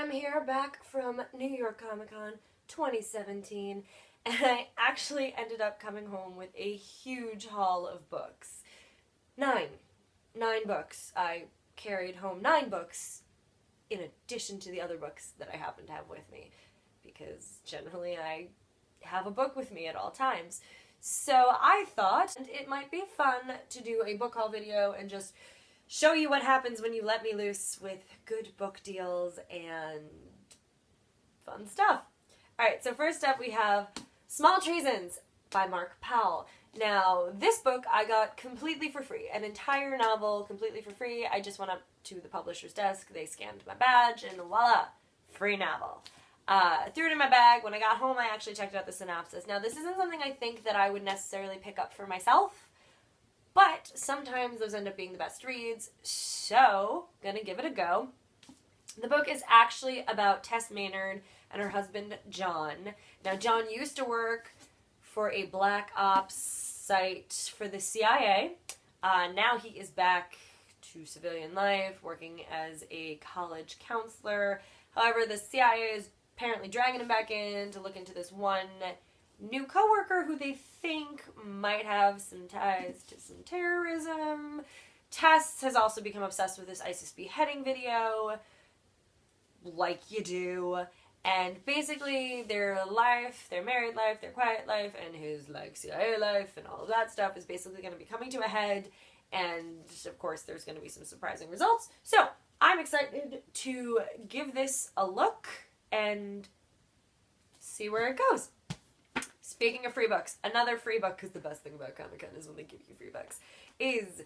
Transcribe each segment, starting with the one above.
I'm here back from New York Comic Con 2017, and I actually ended up coming home with a huge haul of books. Nine books. I carried home 9 books in addition to the other books that I happen to have with me, because generally I have a book with me at all times. So I thought it might be fun to do a book haul video and just show you what happens when you let me loose with good book deals and fun stuff. Alright, so first up we have Small Treasons by Mark Powell. Now, this book I got completely for free. An entire novel completely for free. I just went up to the publisher's desk, they scanned my badge, and voila! Free novel. Threw it in my bag. When I got home, I actually checked out the synopsis. Now, this isn't something I think that I would necessarily pick up for myself, but sometimes those end up being the best reads, so gonna give it a go. The book is actually about Tess Maynard and her husband, John. Now, John used to work for a black ops site for the CIA. Now he is back to civilian life, working as a college counselor. However, the CIA is apparently dragging him back in to look into this one new coworker who they think might have some ties to some terrorism. Tess has also become obsessed with this ISIS beheading video, like you do. And basically their life, their married life, their quiet life, and his like CIA life and all of that stuff is basically going to be coming to a head. And of course there's going to be some surprising results. So I'm excited to give this a look and see where it goes. Speaking of free books, another free book, because the best thing about Comic-Con is when they give you free books, is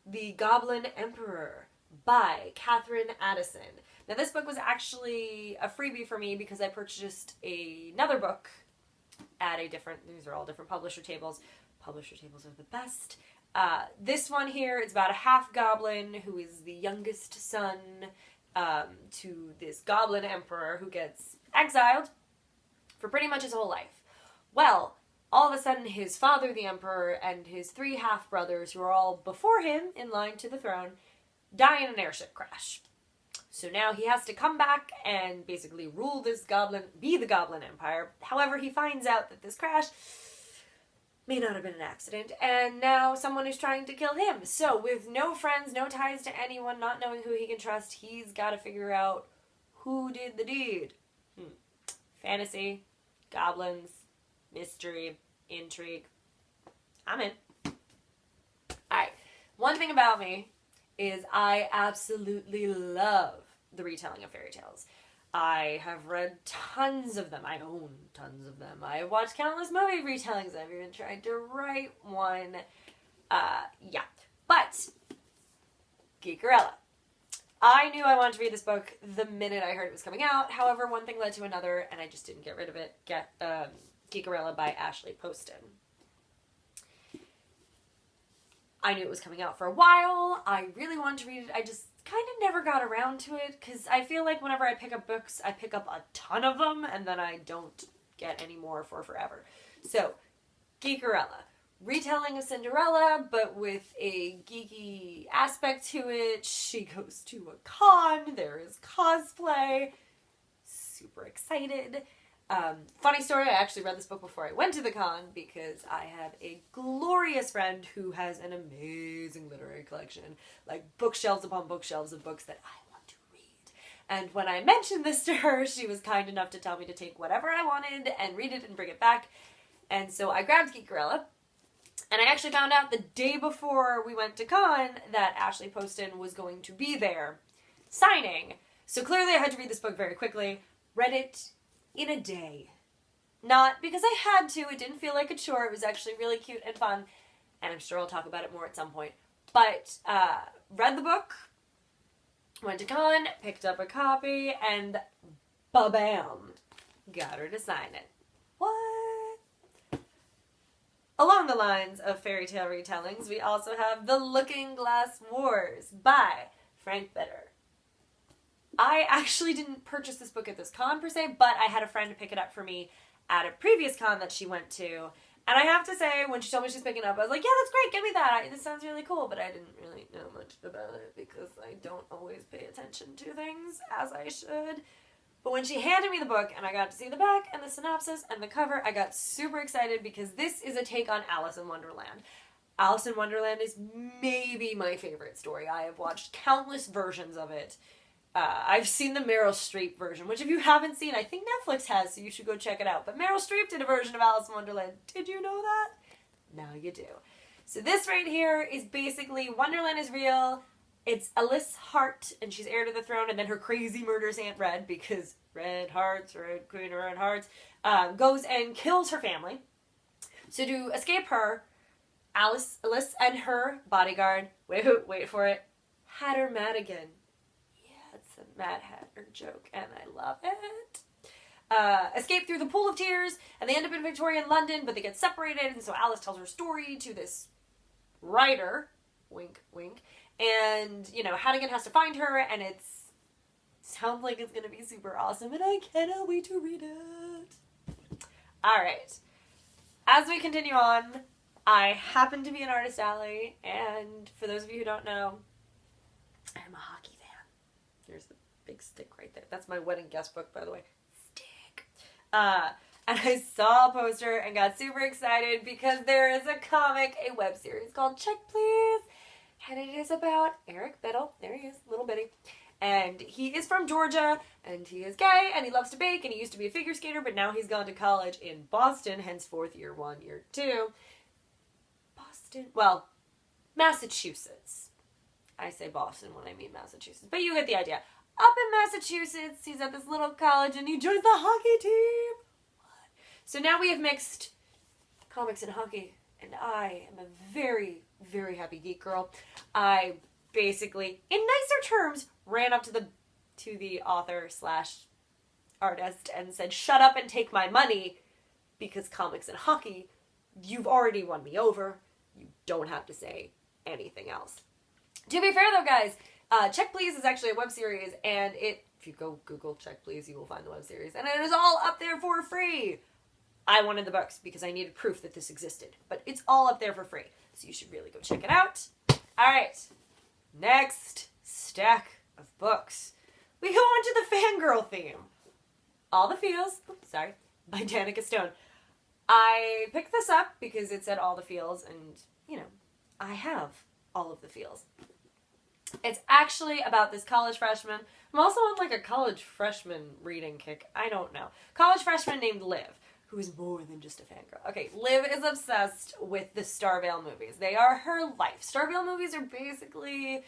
The Goblin Emperor by Catherine Addison. Now, this book was actually a freebie for me because I purchased another book at a different, these are all different publisher tables. Publisher tables are the best. This one here is about a half-goblin who is the youngest son to this goblin emperor who gets exiled for pretty much his whole life. Well, all of a sudden his father, the emperor, and his 3 half-brothers, who are all before him in line to the throne, die in an airship crash. So now he has to come back and basically rule this goblin, be the Goblin Empire. However, he finds out that this crash may not have been an accident, and now someone is trying to kill him. So with no friends, no ties to anyone, not knowing who he can trust, he's got to figure out who did the deed. Fantasy, goblins, mystery, intrigue. I'm in. Alright, one thing about me is I absolutely love the retelling of fairy tales. I have read tons of them. I own tons of them. I have watched countless movie retellings. I've even tried to write one. Yeah. But, Geekerella. I knew I wanted to read this book the minute I heard it was coming out. However, one thing led to another, and I just didn't get rid of it. Geekerella by Ashley Poston. I knew it was coming out for a while. I really wanted to read it. I just kind of never got around to it, because I feel like whenever I pick up books, I pick up a ton of them, and then I don't get any more for forever. So, Geekerella. Retelling of Cinderella, but with a geeky aspect to it. She goes to a con. There is cosplay. Super excited. Funny story, I actually read this book before I went to the con because I have a glorious friend who has an amazing literary collection, like bookshelves upon bookshelves of books that I want to read. And when I mentioned this to her, she was kind enough to tell me to take whatever I wanted and read it and bring it back. And so I grabbed Geekerella, and I actually found out the day before we went to con that Ashley Poston was going to be there signing. So clearly I had to read this book very quickly. Read it in a day. Not because I had to, it didn't feel like a chore, it was actually really cute and fun, and I'm sure I'll talk about it more at some point. But, read the book, went to con, picked up a copy, and ba-bam, got her to sign it. What? Along the lines of fairy tale retellings, we also have The Looking Glass Wars by Frank Bitter. I actually didn't purchase this book at this con per se, but I had a friend pick it up for me at a previous con that she went to. And I have to say, when she told me she's picking it up, I was like, yeah, that's great, give me that. This sounds really cool, but I didn't really know much about it because I don't always pay attention to things as I should. But when she handed me the book and I got to see the back and the synopsis and the cover, I got super excited because this is a take on Alice in Wonderland. Alice in Wonderland is maybe my favorite story. I have watched countless versions of it. I've seen the Meryl Streep version, which if you haven't seen, I think Netflix has, so you should go check it out. But Meryl Streep did a version of Alice in Wonderland. Did you know that? Now you do. So this right here is basically Wonderland is real. It's Alice Hart, and she's heir to the throne, and then her crazy murders Aunt Red, because Red Hearts, Red Queen of Red Hearts, goes and kills her family. So to escape her, Alice and her bodyguard, wait for it, Hatter Madigan. It's a Mad Hatter joke, and I love it. Escape through the Pool of Tears, and they end up in Victorian London, but they get separated, and so Alice tells her story to this writer, wink, wink, and, you know, Hannigan has to find her, and sounds like it's gonna be super awesome, and I cannot wait to read it. Alright, as we continue on, I happen to be in Artist Alley, and for those of you who don't know, I'm a hockey fan. Here's the big stick right there. That's my wedding guest book, by the way. Stick. And I saw a poster and got super excited because there is a comic, a web series called Check Please. And it is about Eric Biddle. There he is, little bitty. And he is from Georgia, and he is gay, and he loves to bake, and he used to be a figure skater, but now he's gone to college in Boston, henceforth year 1, year 2. Well, Massachusetts. I say Boston when I mean Massachusetts, but you get the idea. Up in Massachusetts, he's at this little college and he joins the hockey team. What? So now we have mixed comics and hockey, and I am a very, very happy geek girl. I basically, in nicer terms, ran up to the author / artist and said, "Shut up and take my money, because comics and hockey, you've already won me over. You don't have to say anything else." To be fair though, guys, Check Please is actually a web series, and if you go Google Check Please, you will find the web series, and it is all up there for free. I wanted the books because I needed proof that this existed, but it's all up there for free, so you should really go check it out. Alright, next stack of books. We go on to the fangirl theme. All the Feels, by Danica Stone. I picked this up because it said all the feels, and, you know, I have all of the feels. It's actually about this college freshman. I'm also on like a college freshman reading kick. I don't know. College freshman named Liv, who is more than just a fangirl. Okay, Liv is obsessed with the Starvale movies. They are her life. Starvale movies are basically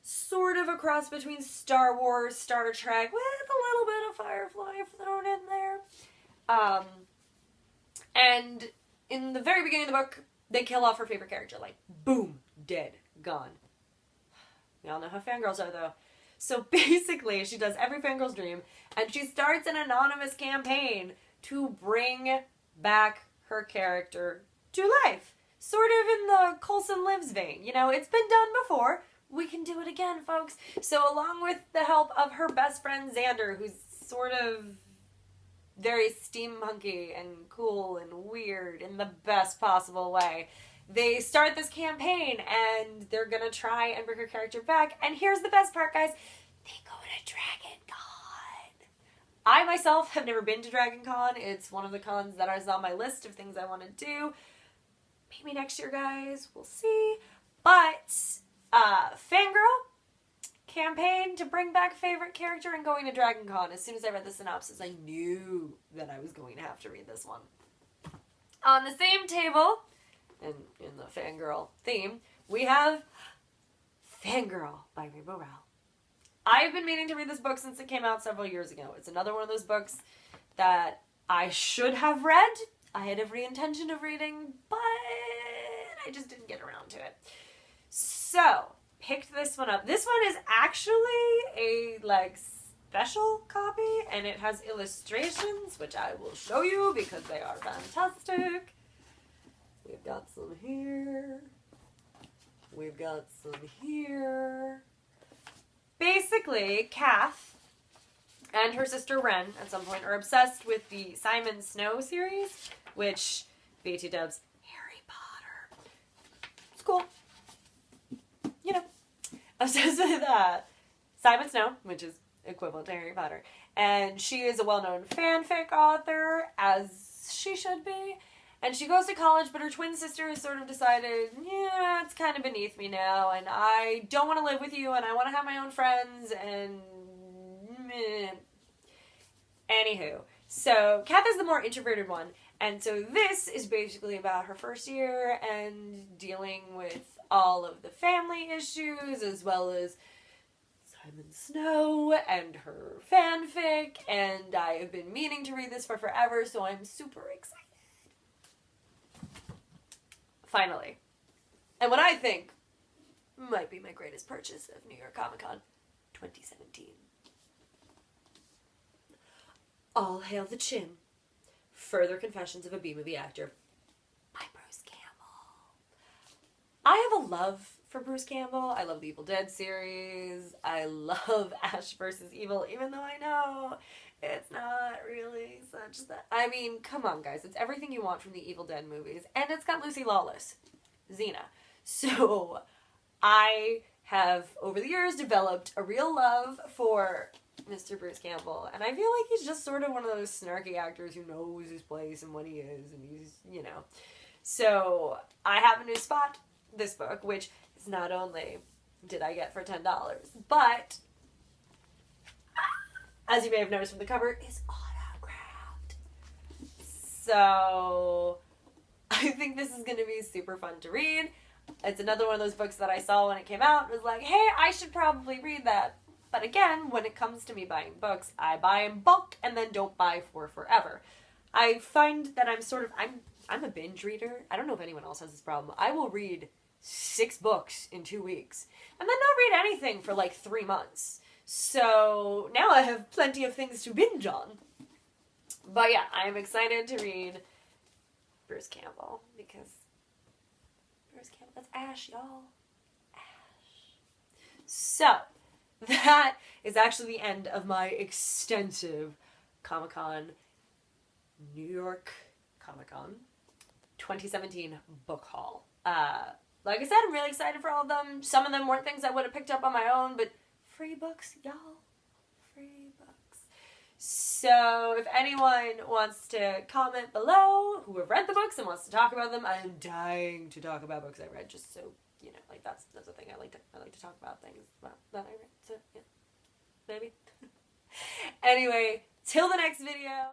sort of a cross between Star Wars, Star Trek, with a little bit of Firefly thrown in there. And in the very beginning of the book, they kill off her favorite character. Like, boom, dead, gone. We all know how fangirls are, though. So basically, she does every fangirl's dream, and she starts an anonymous campaign to bring back her character to life. Sort of in the Coulson Lives vein. You know, it's been done before. We can do it again, folks. So along with the help of her best friend Xander, who's sort of very steampunky and cool and weird in the best possible way, they start this campaign, and they're gonna try and bring her character back. And here's the best part, guys. They go to Dragon Con. I myself have never been to Dragon Con. It's one of the cons that is on my list of things I want to do. Maybe next year, guys. We'll see. But, fangirl campaign to bring back favorite character and going to Dragon Con. As soon as I read the synopsis, I knew that I was going to have to read this one. On the same table, and in the fangirl theme, we have Fangirl by Rainbow Rowell. I've been meaning to read this book since it came out several years ago. It's another one of those books that I should have read. I had every intention of reading, but I just didn't get around to it. So, picked this one up. This one is actually a, special copy, and it has illustrations, which I will show you because they are fantastic. We've got some here. We've got some here. Basically, Kath and her sister Ren, at some point, are obsessed with the Simon Snow series, which BT dubs Harry Potter. It's cool. You know. Obsessed with Simon Snow, which is equivalent to Harry Potter. And she is a well-known fanfic author, as she should be. And she goes to college, but her twin sister has sort of decided, yeah, it's kind of beneath me now, and I don't want to live with you, and I want to have my own friends, and meh. Anywho, so Kath is the more introverted one, and so this is basically about her first year and dealing with all of the family issues, as well as Simon Snow and her fanfic, and I have been meaning to read this for forever, so I'm super excited. Finally. And what I think might be my greatest purchase of New York Comic Con 2017. All Hail the Chin. Further Confessions of a B-Movie Actor by Bruce Campbell. I have a love for Bruce Campbell. I love the Evil Dead series. I love Ash vs. Evil, even though I know it's not really such that... I mean, come on, guys. It's everything you want from the Evil Dead movies. And it's got Lucy Lawless, Xena. So, I have, over the years, developed a real love for Mr. Bruce Campbell. And I feel like he's just sort of one of those snarky actors who knows his place and what he is. And he's, you know. So, I happen to spot this book, which is not only did I get for $10, but... as you may have noticed from the cover, is autographed. So, I think this is going to be super fun to read. It's another one of those books that I saw when it came out and was like, hey, I should probably read that. But again, when it comes to me buying books, I buy in bulk and then don't buy for forever. I find that I'm a binge reader. I don't know if anyone else has this problem. I will read 6 books in 2 weeks and then not read anything for like 3 months. So now I have plenty of things to binge on. But yeah, I'm excited to read Bruce Campbell because Bruce Campbell, that's Ash, y'all. Ash. So, that is actually the end of my extensive Comic-Con, New York Comic-Con 2017 book haul. Like I said, I'm really excited for all of them. Some of them weren't things I would have picked up on my own, but free books, y'all. Free books. So, if anyone wants to comment below who have read the books and wants to talk about them, I am dying to talk about books I read, just so, you know, like, that's the thing. I like to talk about things that I read. So, yeah. Maybe. Anyway, till the next video.